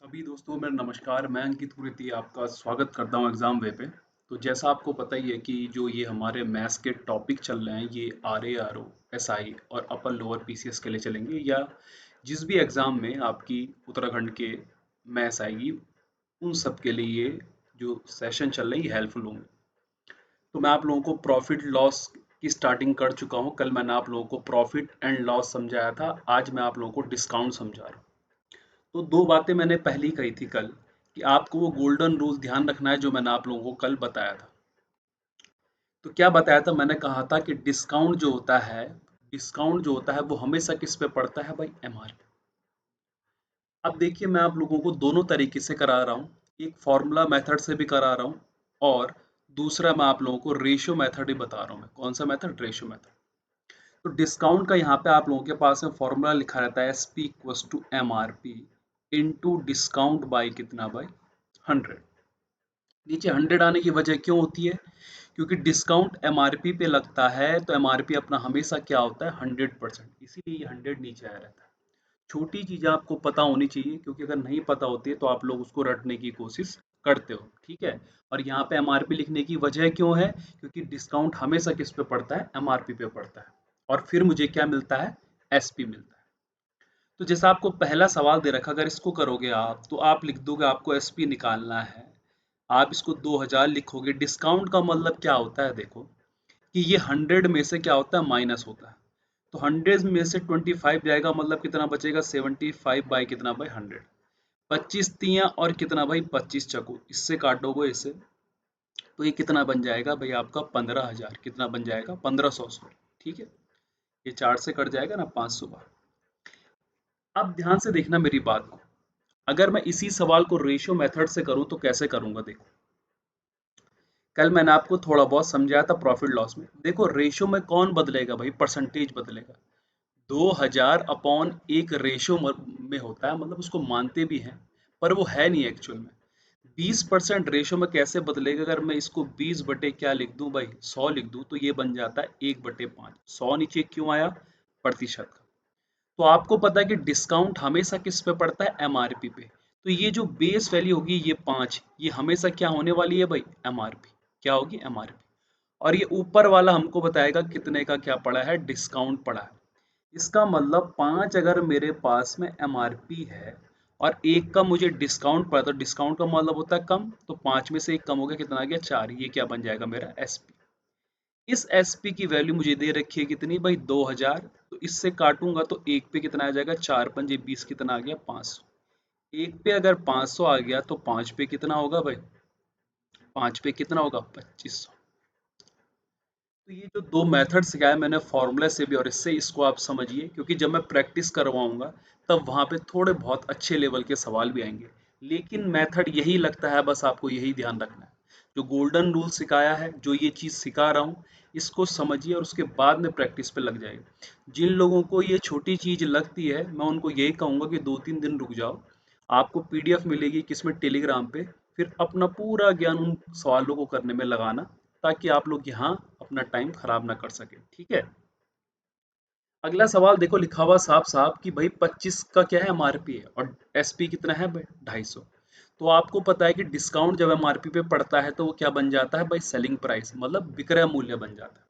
सभी दोस्तों मेरा नमस्कार। मैं अंकित कुरेती आपका स्वागत करता हूं एग्ज़ाम वे पे। तो जैसा आपको पता ही है कि जो ये हमारे मैथ्स के टॉपिक चल रहे हैं ये R A R O S I और upper lower P C S के लिए चलेंगे, या जिस भी एग्ज़ाम में आपकी उत्तराखंड के मैथ्स आएगी उन सब के लिए ये जो सेशन चल रहे हैं हेल्पफुल होंगे। तो मैं आप लोगों को प्रॉफिट लॉस की स्टार्टिंग कर चुका हूँ। कल मैंने आप लोगों को प्रॉफिट एंड लॉस समझाया था, आज मैं आप लोगों को डिस्काउंट समझा रहा हूँ। तो दो बातें मैंने पहले ही कही थी कल, कि आपको वो गोल्डन रूल ध्यान रखना है जो मैंने आप लोगों को कल बताया था। तो क्या बताया था? मैंने कहा था कि डिस्काउंट जो होता है वो हमेशा किस पे पड़ता है भाई? एमआरपी। अब देखिए, मैं आप लोगों को दोनों तरीके से करा रहा हूँ। एक फॉर्मूला मेथड से भी करा रहा हूँ, और दूसरा मैं आप लोगों को रेशियो मेथड ही बता रहा हूँ। मैं कौन सा मेथड? Ratio method. तो डिस्काउंट का यहाँ पे आप लोगों के पास में फॉर्मूला लिखा रहता है S P equals to M R P into discount by कितना? बाई 100। नीचे 100 आने की वजह क्यों होती है? क्योंकि डिस्काउंट एमआरपी पे लगता है, तो एमआरपी अपना हमेशा क्या होता है? 100%, इसीलिए ये 100 नीचे आया रहता है। छोटी चीज़ आपको पता होनी चाहिए, क्योंकि अगर नहीं पता होती है तो आप लोग उसको रटने की कोशिश करते हो, ठीक है। और यहाँ पे एमआरपी लिखने की वजह क्यों है? क्योंकि डिस्काउंट हमेशा किस पे पड़ता है? एमआरपी पे पड़ता है। और फिर मुझे क्या मिलता है? एसपी मिलता है। तो जैसा आपको पहला सवाल दे रखा, अगर इसको करोगे आप तो आप लिख दोगे आपको एसपी निकालना है। आप इसको 2000 लिखोगे। डिस्काउंट का मतलब क्या होता है? देखो कि ये 100 में से क्या होता है? माइनस होता है। तो 100 में से 25 जाएगा, मतलब कितना बचेगा? 75 बाई कितना? बाई 100। 25 तियां और कितना भाई? 25 चको, इससे काटोगे इसे तो ये कितना बन जाएगा भाई? आपका 15,000। कितना बन जाएगा? 1500, सॉरी, ठीक है। ये 4 से कट जाएगा ना, 500 बार। अब ध्यान से देखना मेरी बात को। अगर मैं इसी सवाल को रेशियो मेथड से करूं तो कैसे करूंगा? देखो, कल मैंने आपको थोड़ा बहुत समझाया था प्रॉफिट लॉस में। देखो, रेशियो में कौन बदलेगा भाई? परसेंटेज बदलेगा। 2000 अपॉन एक रेशियो में होता है, मतलब उसको मानते भी हैं पर वो है नहीं एक्चुअल में। 20% रेशियो में कैसे बदलेगा? अगर मैं इसको 20 बटे क्या लिख दूं भाई? 100 लिख दूं, तो ये बन जाता है 1/5। 100 नीचे क्यों आया? प्रतिशत का। तो आपको पता है कि डिस्काउंट हमेशा किस पे पड़ता है? एमआरपी पे। तो ये जो बेस वैल्यू होगी ये 5, ये हमेशा क्या होने वाली है भाई? एमआरपी। क्या होगी? एमआरपी। और ये ऊपर वाला हमको बताएगा कितने का क्या पड़ा है? डिस्काउंट पड़ा है। इसका मतलब 5 अगर मेरे पास में एमआरपी है और एक का मुझे डिस्काउंट पड़ा, तो डिस्काउंट का मतलब होता है कम, तो 5 में से एक कम हो गया, कितना आ गया? 4। ये क्या बन जाएगा? मेरा एसपी। इस एसपी की वैल्यू मुझे दे रखी है कितनी भाई? 2000। तो इससे काटूंगा तो एक पे कितना आ जाएगा? 4 पंजे 20, कितना आ गया? 500। एक पे अगर 500 आ गया तो 5 पे कितना होगा भाई? 5 पे कितना होगा? 2500। तो ये जो दो मेथड सिखाया मैंने, फॉर्मूला से भी और इससे, इसको आप समझिए, क्योंकि जब मैं प्रैक्टिस करवाऊंगा तब वहाँ पे थोड़े बहुत अच्छे लेवल के सवाल भी आएंगे। लेकिन मेथड यही लगता है, बस आपको यही ध्यान रखना है। जो गोल्डन रूल सिखाया है, जो ये चीज़ सिखा रहा हूँ, इसको समझिए और उसके बाद में प्रैक्टिस पे लग जाइए। जिन लोगों को ये छोटी चीज़ लगती है, मैं उनको यही कहूँगा कि 2-3 दिन रुक जाओ। आपको पीडीएफ मिलेगी किसमें? टेलीग्राम पे। फिर अपना पूरा ज्ञान उन सवालों को करने में लगाना, ताकि आप लोग यहाँ अपना टाइम खराब ना कर सके, ठीक है। अगला सवाल देखो, लिखा हुआ साफ साफ कि भाई 25 का क्या है? एमआरपी है, और एसपी कितना है भाई? 250। तो आपको पता है कि डिस्काउंट जब एमआरपी पे पड़ता है तो वो क्या बन जाता है भाई? सेलिंग प्राइस, मतलब विक्रय मूल्य बन जाता है।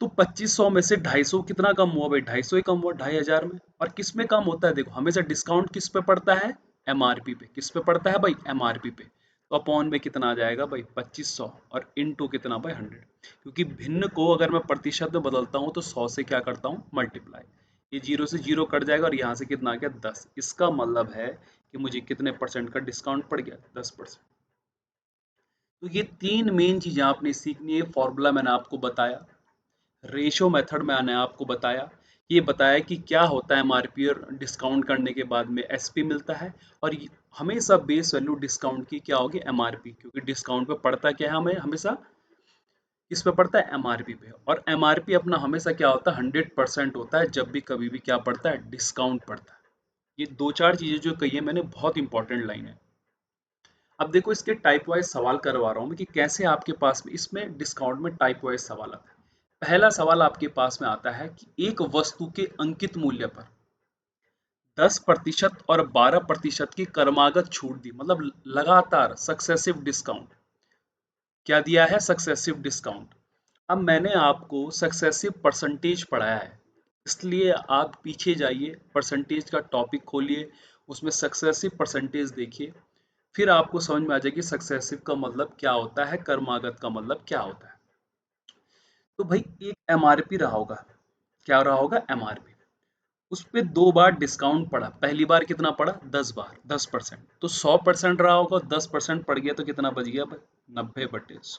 तो 2500 में से 250 कितना कम हुआ भाई? 250 ही कम हुआ 2500 में। और किस में कम होता है? देखो, हमेशा डिस्काउंट किस पे पड़ता है? एमआरपी पे। किस पे पड़ता है भाई? एमआरपी पे। तो अपॉन में कितना आ जाएगा भाई? 2500, और इनटू कितना भाई? 100। क्योंकि भिन्न को अगर मैं प्रतिशत में बदलता हूँ तो 100 से क्या करता हूँ? मल्टीप्लाई। ये जीरो से जीरो कट जाएगा और यहाँ से कितना आ गया? 10। इसका मतलब है कि मुझे कितने परसेंट का डिस्काउंट पड़ गया? 10%। तो ये तीन मेन चीजें आपने सीखनी है। फॉर्मूला मैंने आपको बताया, रेशो मेथड में आने आपको बताया, ये बताया कि क्या होता है एमआरपी और डिस्काउंट करने के बाद में एसपी मिलता है। और हमेशा बेस वैल्यू डिस्काउंट की क्या होगी? एमआरपी। क्योंकि डिस्काउंट पे पड़ता क्या है? हमें हमेशा किस पे पड़ता है? एमआरपी पे। और एमआरपी अपना हमेशा क्या होता है? 100% होता है जब भी कभी भी क्या पड़ता है? डिस्काउंट पड़ता है। ये दो चार चीजें जो कही है मैंने, बहुत इंपॉर्टेंट लाइन है। अब देखो, इसके टाइप वाइज सवाल करवा रहा हूँ मैं कि कैसे आपके पास में इसमें डिस्काउंट में टाइप वाइज सवाल आता है। पहला सवाल आपके पास में आता है कि एक वस्तु के अंकित मूल्य पर 10% और 12% की क्रमागत छूट दी, मतलब लगातार सक्सेसिव डिस्काउंट। क्या दिया है? Successive discount. अब मैंने आपको सक्सेसिव परसेंटेज पढ़ाया है, इसलिए आप पीछे जाइए, परसेंटेज का टॉपिक खोलिए, उसमें सक्सेसिव परसेंटेज देखिए, फिर आपको समझ में आ जाएगी सक्सेसिव का मतलब क्या होता है, क्रमागत का मतलब क्या होता है। तो भाई एक एमआरपी रहा होगा, क्या रहा होगा? एमआरपी। उस पे 2 बार डिस्काउंट पड़ा, पहली बार कितना पड़ा? 10 बार, 10%, तो 100% रहा होगा, 10% पड़ गया तो कितना बच गया भाई? 90/100।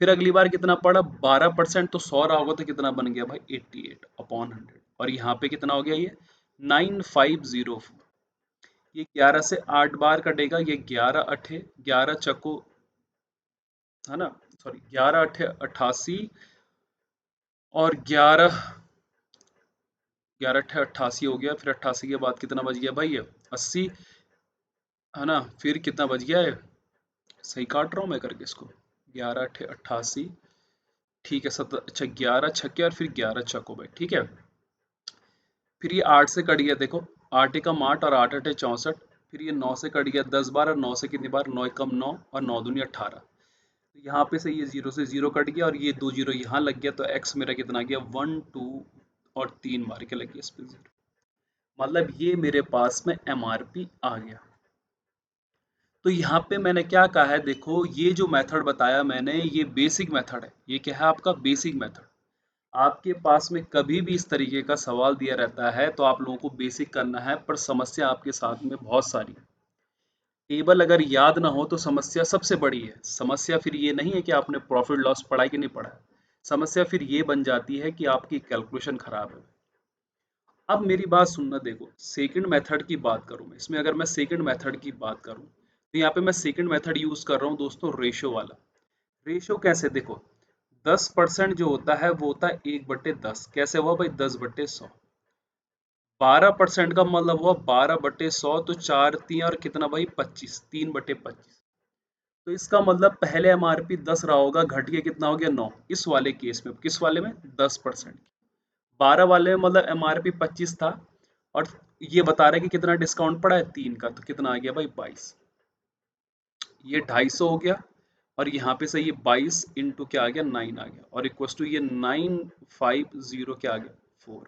फिर अगली बार कितना पड़ा? 12%, तो 100 रहा होगा तो कितना बन गया भाई? 88/100। और यहाँ पे कितना हो गया? ये 9504। ये 11 से 8 बार कटेगा, ये 11 अठे 11 चक्को, है ना, सॉरी 11 अठे 88, और 11 अठे 88 हो गया, फिर 88 के बाद कितना बच गया भाई? ये 80, है ना, फिर कितना बच गया है? सही काट रहा हूँ मैं करके इसको, 11 अठे 88, ठीक है, अच्छा 11 छक्के और फिर 11 चक्को भाई, ठीक है। फिर ये 8 से कट गया, देखो 8 एकम 8 और 8 अठे 64, फिर ये 9 से कट गया 10 बार, और 9 से कितनी बार? 9 एकम 9 और 9 दूनी 18। तो यहाँ पे से ये 0 से 0 कट गया, और ये 2 0 यहाँ लग गया, तो एक्स मेरा कितना आ गया? 1 2 और 3 मार के लग गया इस पे 0, मतलब ये मेरे पास में एमआरपी आ गया। तो यहाँ पे मैंने क्या कहा है, देखो ये जो मेथड बताया मैंने, ये बेसिक मेथड है। ये क्या है? आपका बेसिक मेथड। आपके पास में कभी भी इस तरीके का सवाल दिया रहता है तो आप लोगों को बेसिक करना है, पर समस्या आपके साथ में बहुत सारी है। टेबल अगर याद ना हो तो समस्या सबसे बड़ी है। समस्या फिर ये नहीं है कि आपने प्रॉफिट लॉस पढ़ा है कि नहीं पढ़ा है, समस्या फिर ये बन जाती है कि आपकी कैलकुलेशन खराब है। अब मेरी बात सुनना, देखो सेकंड मेथड की बात करूं मैं इसमें, अगर मैं सेकंड मेथड की बात करूं तो यहाँ पे मैं सेकंड मेथड यूज कर रहा हूँ दोस्तों, रेशो वाला। रेशो कैसे? देखो 10% जो होता है वो होता है 1/10, कैसे हुआ भाई? 10/100। 12% का मतलब हुआ 12/100, तो 4 3 और कितना भाई? 25, 3/25। तो इसका मतलब पहले एमआरपी 10 रहा होगा, घट के कितना हो गया? 9। इस वाले केस में, किस वाले में? 10%। 12 वाले में मतलब एमआरपी 25 था, और ये बता रहे कि कितना डिस्काउंट पड़ा है? 3 का, तो कितना आ गया भाई? 22। ये 250 हो गया, और यहाँ पे से ये 22 इंटू क्या आ गया? 9 आ गया, और इक्वस टू ये 950 क्या आ गया? 4।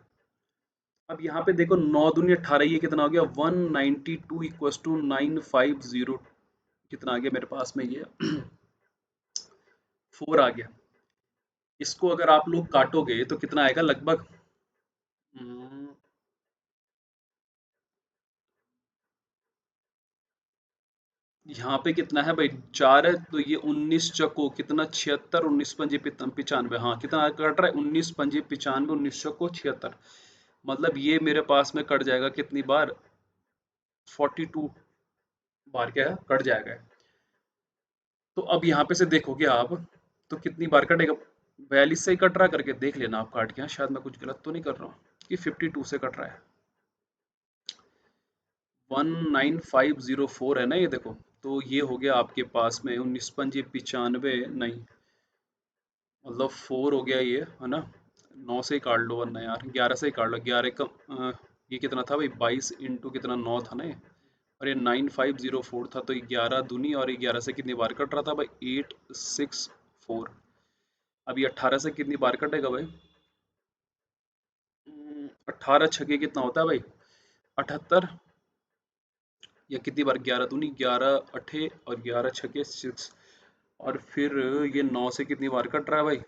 अब यहाँ पे देखो 9 दूनी 18, ये कितना हो गया? 192 इक्वस टू 950, कितना आ गया मेरे पास में? ये 4 आ गया। इसको अगर आप लोग काटोगे तो कितना आएगा लगभग? हम्म, यहाँ पे कितना है भाई? 4 है, तो ये 19 चक्को कितना? 76, 19 पंजे 95, हाँ कितना कट रहा है? 19 पंजे 95, 19 चक्को 76, मतलब ये मेरे पास में कट जाएगा कितनी बार? 42 बार क्या है? कट जाएगा। तो अब यहाँ पे से देखोगे आप, तो कितनी बार कटेगा? 42 से ही कट रहा, करके देख लेना आप काट के, हाँ, शायद मैं कुछ गलत तो नहीं कर रहा हूँ, कि 52 से कट रहा है। 19504 है ना, ये देखो। तो ये हो गया आपके पास में 19 पंजे 95, नहीं मतलब 4 हो गया ये, है ना। 9 से ही काट लो, वरना यार 11 से ही काट लो, 11 का ये कितना था भाई? 22 इंटू कितना? 9 था ना ये, और ये 9504 था, तो 11 दूनी, और 11 से कितनी बार कट रहा था भाई? 864। अब ये 18 से कितनी बार कटेगा भाई? 18 छक्के कितना होता है भाई? 78, या कितनी बार? 11 दूनी 11 अठे, और 11 छक्के 6, और फिर ये 9 से कितनी बार कट रहा है भाई?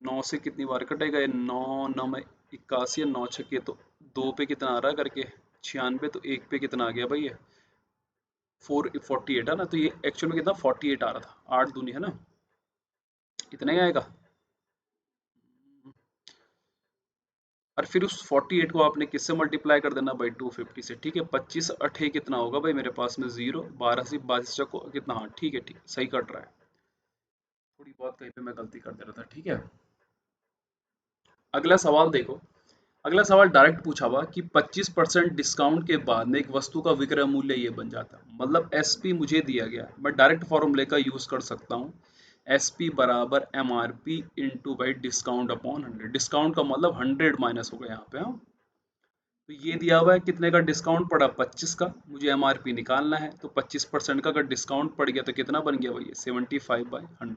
9 से कितनी बार कटेगा ये? 9 9 में 81, 9 छक्के तो 2 पे कितना आ रहा है करके? 96, तो 1 पे कितना आ गया भाई? ये 48 है ना, तो ये एक्चुअल में कितना? 48 आ रहा था, 8 दूनी, है ना, इतना ही आएगा। और फिर उस 48 को आपने किससे मल्टीप्लाई कर देना भाई? 250 से, ठीक है। 25 अठे कितना होगा भाई मेरे पास में? 0। 12 से 22 को कितना? हाँ ठीक है, ठीक सही कट रहा है। थोड़ी बहुत कहीं पे मैं गलती कर दे रहा था, ठीक है। अगला सवाल देखो। अगला सवाल डायरेक्ट पूछा हुआ कि 25% डिस्काउंट के बाद में एक वस्तु का विक्रय मूल्य ये बन जाता है, मतलब एसपी मुझे दिया गया है, मैं डायरेक्ट फॉर्मूले का यूज कर सकता हूँ। एसपी बराबर MRP into by discount upon 100। Discount का मतलब 100 माइनस होगा यहाँ पे, हाँ। तो ये दिया हुआ है कितने का डिस्काउंट पड़ा, 25 का, मुझे एमआरपी निकालना है। तो 25% का अगर डिस्काउंट पड़ गया तो कितना बन गया भैया, 75/100, है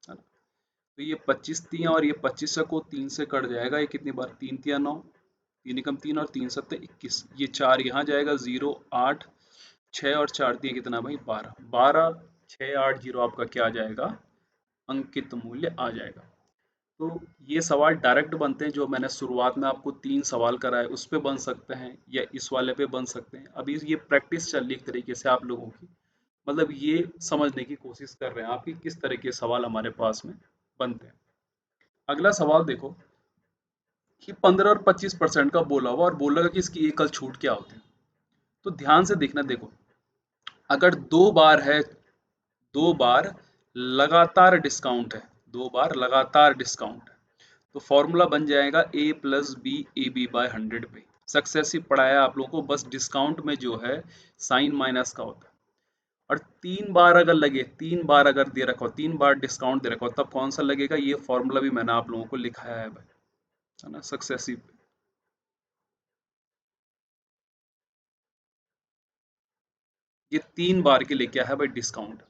ना। तो ये 25 थी और ये 25 को 3 से कट जाएगा, ये कितनी बार, 3 तिया 9, 3 एकम 3 और 3 सत्ते 21, ये 4 यहाँ जाएगा, 0 8 6 और 4 दिए कितना भाई, 12, 12,680 आपका क्या आ जाएगा, अंकित मूल्य आ जाएगा। तो ये सवाल डायरेक्ट बनते हैं, जो मैंने शुरुआत में आपको 3 सवाल कराए उस पे बन सकते हैं या इस वाले पे बन सकते हैं। अभी ये प्रैक्टिस चल रही है एक तरीके से आप लोगों की, मतलब ये समझने की कोशिश कर रहे हैं आप कि किस तरह के सवाल हमारे पास में बनते हैं। अगला सवाल देखो कि 15 और 25% का बोला हुआ और बोला कि इसकी एकल छूट क्या होती है। तो ध्यान से देखना, देखो अगर 2 बार है, 2 बार लगातार डिस्काउंट है, 2 बार लगातार डिस्काउंट है, तो फॉर्मूला बन जाएगा a plus b a b by 100 पे। सक्सेसिव पढ़ाया आप लोगों को, बस डिस्काउंट में जो है साइन माइनस का होता है। और 3 बार अगर लगे, 3 बार अगर दे रखा हो, 3 बार डिस्काउंट दे रखा हो, तब कौन सा लगेगा, ये फॉर्मूला भी मैंने आप लोगों को लिखाया है भाई, है ना, सक्सेसिव। ये 3 बार के लिए क्या है भाई, डिस्काउंट।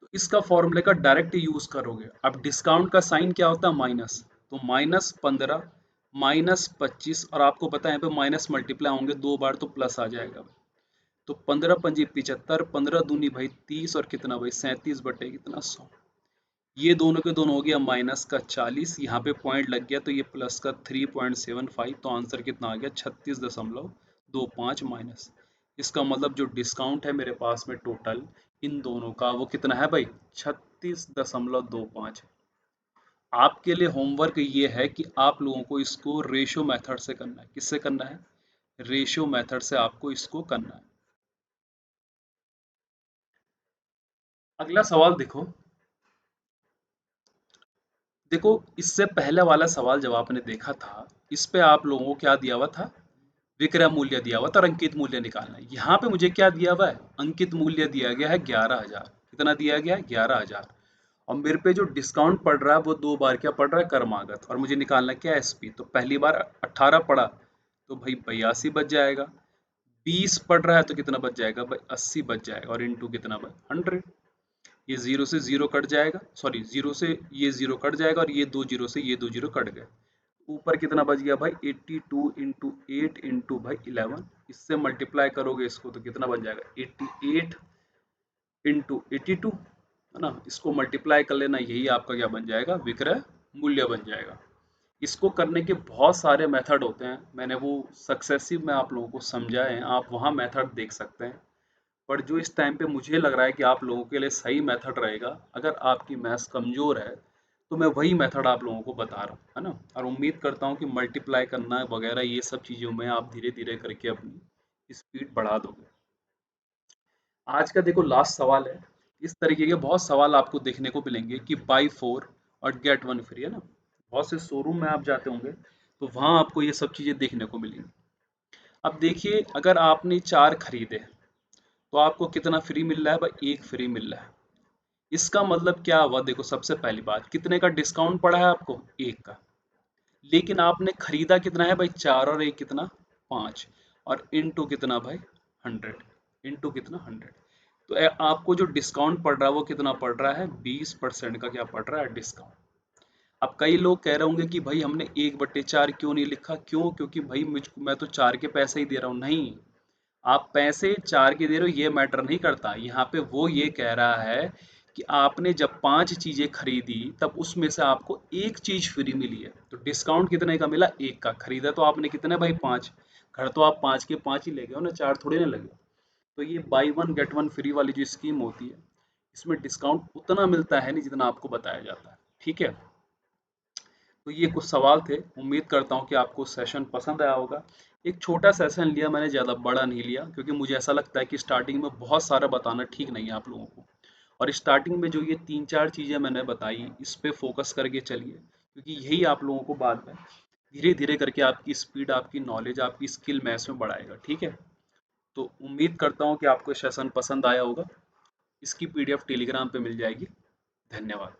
तो इसका फॉर्मूले का डायरेक्ट यूज करोगे। अब डिस्काउंट का साइन क्या होता है, माइनस, तो -15 -25, और आपको पता है यहाँ पे माइनस मल्टीप्लाई होंगे 2 बार तो प्लस आ जाएगा भाई। तो 15 पंजी 75, 15 दूनी भाई 30 और कितना भाई 37 बटे कितना 100। ये दोनों के दोनों हो गया माइनस का 40, यहाँ पे पॉइंट लग गया तो ये प्लस का 3.75, तो आंसर कितना आ गया 36.25 माइनस। इसका मतलब जो डिस्काउंट है मेरे पास में टोटल इन दोनों का, वो कितना है भाई, 36.25। आपके लिए होमवर्क ये है कि आप लोगों को इसको रेशो मेथड से करना है। किससे करना है, रेशो मेथड से आपको इसको करना है। अगला सवाल देखो, देखो इससे पहले वाला सवाल जब आपने देखा था, इस पे आप लोगों को क्या दिया हुआ था, विक्रय मूल्य दिया हुआ था और अंकित मूल्य निकालना है। यहाँ पे मुझे क्या दिया हुआ है, अंकित मूल्य दिया गया है 11,000। कितना दिया गया है, 11,000। और मेरे पे जो डिस्काउंट पड़ रहा है वो 2 बार क्या पड़ रहा है, कर्मागत, और मुझे निकालना है क्या, एसपी। तो पहली बार 18 पड़ा तो भाई 82 बच जाएगा, 20 पड़ रहा है तो कितना बच जाएगा भाई, 80 बच जाएगा, और इंटू कितना भाई 100। ये जीरो से जीरो कट जाएगा, सॉरी जीरो से ये जीरो कट जाएगा, और ये 2 जीरो से ये 2 जीरो कट गए। ऊपर कितना बच गया भाई, 82 इंटू 8 इंटू भाई 11। इससे मल्टीप्लाई करोगे इसको तो कितना बन जाएगा, 88 इंटू 82, है ना। इसको मल्टीप्लाई कर लेना, यही आपका क्या बन जाएगा, विक्रय मूल्य बन जाएगा। इसको करने के बहुत सारे मेथड होते हैं, मैंने वो सक्सेसिव में आप लोगों को समझाए हैं, आप वहाँ मेथड देख सकते हैं। पर जो इस टाइम पे मुझे लग रहा है कि आप लोगों के लिए सही मेथड रहेगा, अगर आपकी मैथ्स कमज़ोर है तो मैं वही मेथड आप लोगों को बता रहा हूँ, है ना। और उम्मीद करता हूँ कि मल्टीप्लाई करना वगैरह ये सब चीज़ों में आप धीरे धीरे करके अपनी स्पीड बढ़ा दोगे। आज का देखो लास्ट सवाल है। इस तरीके के बहुत सवाल आपको देखने को मिलेंगे कि बाई 4 और गेट 1 फ्री, है ना। बहुत से शोरूम में आप जाते होंगे तो वहाँ आपको ये सब चीज़ें देखने को मिलेंगी। अब देखिए, अगर आपने 4 खरीदे तो आपको कितना फ्री मिल रहा है भाई, 1 फ्री मिल रहा है। इसका मतलब क्या हुआ, देखो सबसे पहली बात, कितने का डिस्काउंट पड़ा है आपको, 1 का। लेकिन आपने खरीदा कितना है भाई, 4 और 1 कितना, 5, और इनटू कितना भाई 100, इनटू कितना 100। तो आपको जो डिस्काउंट पड़ रहा है वो कितना पड़ रहा है, 20% का क्या पड़ रहा है, डिस्काउंट। अब कई लोग कह रहे होंगे कि भाई हमने 1/4 क्यों नहीं लिखा, क्यों, क्योंकि भाई मैं तो 4 के पैसे ही दे रहा हूँ। नहीं, आप पैसे 4 के दे रहे हो ये मैटर नहीं करता। यहाँ पे वो ये कह रहा है कि आपने जब 5 चीजें खरीदी तब उसमें से आपको एक चीज फ्री मिली है। तो डिस्काउंट कितने का मिला, 1 का। खरीदा तो आपने कितने भाई, 5। घर तो आप 5 के 5 ही ले गए हो ना, 4 थोड़े ना लगे। तो ये बाई 1 गेट 1 फ्री वाली जो स्कीम होती है, इसमें डिस्काउंट उतना मिलता है नहीं जितना आपको बताया जाता है, ठीक है। तो ये कुछ सवाल थे, उम्मीद करता हूँ कि आपको सेशन पसंद आया होगा। एक छोटा सेशन लिया मैंने, ज़्यादा बड़ा नहीं लिया, क्योंकि मुझे ऐसा लगता है कि स्टार्टिंग में बहुत सारा बताना ठीक नहीं है आप लोगों को। और स्टार्टिंग में जो ये 3-4 चीज़ें मैंने बताई, इस पे फोकस करके चलिए, क्योंकि यही आप लोगों को बाद में धीरे धीरे करके आपकी स्पीड, आपकी नॉलेज, आपकी स्किल मैथ्स में बढ़ाएगा, ठीक है। तो उम्मीद करता हूँ कि आपको सेशन पसंद आया होगा। इसकी पीडीएफ टेलीग्राम पे मिल जाएगी। धन्यवाद।